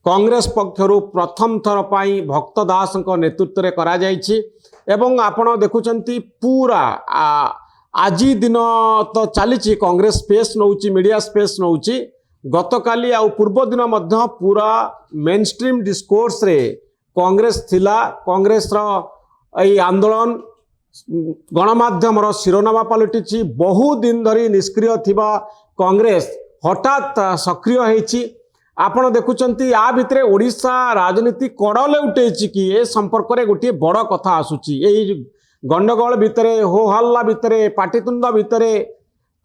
कांग्रेस पक्षरु प्रथम थर पाई भक्त दास नेतृत्व में करा जायछि एवं आपण देखुचंती पूरा आज दिन तो चली कांग्रेस स्पेस नौची मीडिया स्पेस नौची गतकाली आ पूर्व दिन मध्य पूरा मेन स्ट्रीम डिस्कोर्स रे कांग्रेस थिला कांग्रेस रो आंदोलन गणमाध्यम शिरोनामा पलटि बहु दिन धरी निष्क्रिय थिबा कांग्रेस हठात सक्रिय होईछि। आपण देखुचंती आ भितरे ओडिशा राजनीति कड़ले उठेछि कि ए संपर्क रे गोटे बड़ कथा आसुछि। एही गंडगोल भितरे हो हल्ला भितरे पाटितुंड भितरे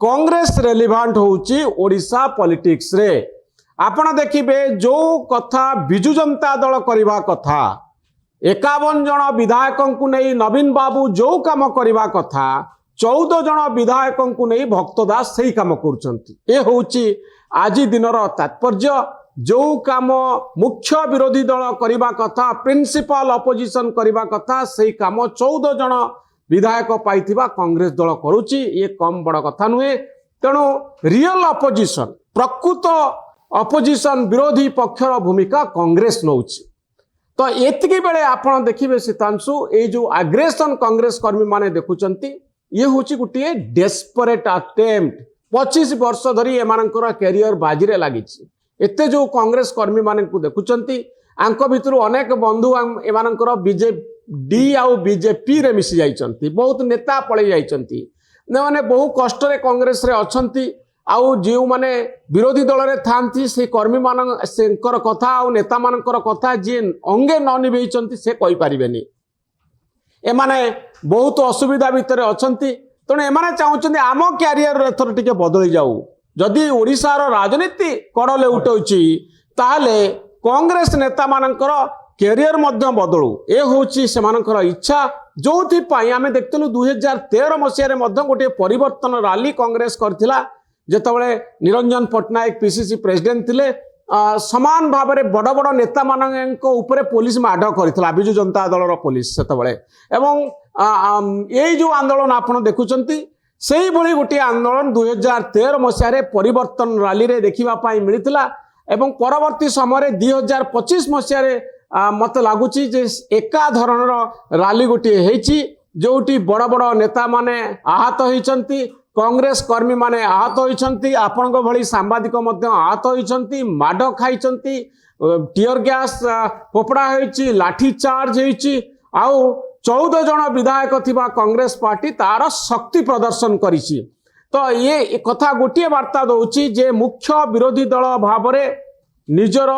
कांग्रेस रेलिवेंट होउछि ओडिशा पॉलिटिक्स रे। आपण देखिबे जो कथा बिजु जनता दल करबा कथा 51 जन विधायकों को नहीं नवीन बाबू जो काम करबा कथा 14 जन विधायकों को नहीं भक्त दास सही काम करुछंती। ए होउछि आज दिनर तात्पर्य। जो काम मुख्य विरोधी दल करबा कथा प्रिंसिपल अपोजिशन करबा कथा सही काम 14 जन विधायक पाइथिबा कांग्रेस दल करुछि। ये कम बड़ कथा नुहे। तेणु रियल अपोजिशन प्रकृत अपोजिशन विरोधी पक्षर भूमिका कांग्रेस नौछि। तो एतिकी बेले आपण देखिबे सीतांशु ए जो एग्रेशन कांग्रेस कर्मी माने देखुचंती ये होछि गुटिए डेस्परेट अटेम्प्ट 25 वर्ष धरी एमानकर कैरियर बाजी रे लागिछि। एते जो कांग्रेस कर्मी माने को देखुचंती आंको भितरु अनेक बंधु एमानकर बीजेडी आउ बीजेपी रे मिसी जाइचंती। बहुत नेता पळै जाइचंती माने बहु कष्ट रे कांग्रेस रे अछंती। आउ जो माने विरोधी दल रे थांती से कर्मी मान सेंकर कथा आउ नेता मानकर कथा जे अंगे न निभेइचंती से कहि परिबेनी। एमाने बहुत असुविधा भितर अछंती। तेणु एमाने चाहूचंती आम क्यारियर एथर टिके बदली जाऊ। जदि ओडिशार राजनीति कड़ले उठौछि ताहले कांग्रेस नेता मानकर कैरियर मध्य बदलू। ए होछि सेमानकर इच्छा जोथि पई आमे देखतलु 2013 मसिया रे मध्य गोटे परिवर्तन रैली कांग्रेस करथिला जेतबेले निरंजन पटनायक पीसीसी प्रेसिडेंट थिले। समान भाव में बड़ बड़ नेता मानक उपरे पुलिस माड करथिला बिजु जनता दल रो पुलिस सेतबेले। एवं यही जो आंदोलन आपण देखुचंती सेही भली गोटे आंदोलन 2013 मसिया रे परिवर्तन रैली रे देखिबा पाई मिलिथिला। एवं परवर्ती समय 2025 मसिया रे मत लागुची जे एका धरणर रैली गोटे हेछि जोटी बड़ बड़ नेता माने आहत होइचंती कांग्रेस कर्मी माने आहत होइचंती आपनक भली सांबादिक मध्य आहत होइचंती माड खाइचंती टीयर गैस पोपड़ा होइची लाठी चार्ज होइची आउ 14 जन विधायक थिबा कांग्रेस पार्टी तार शक्ति प्रदर्शन करिछि। तो ये कथा गोटे वार्ता दउची जे मुख्य विरोधी दल भावरे निजर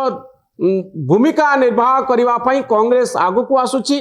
भूमिका निर्वाह करिबा पई कांग्रेस आगु को आसुची।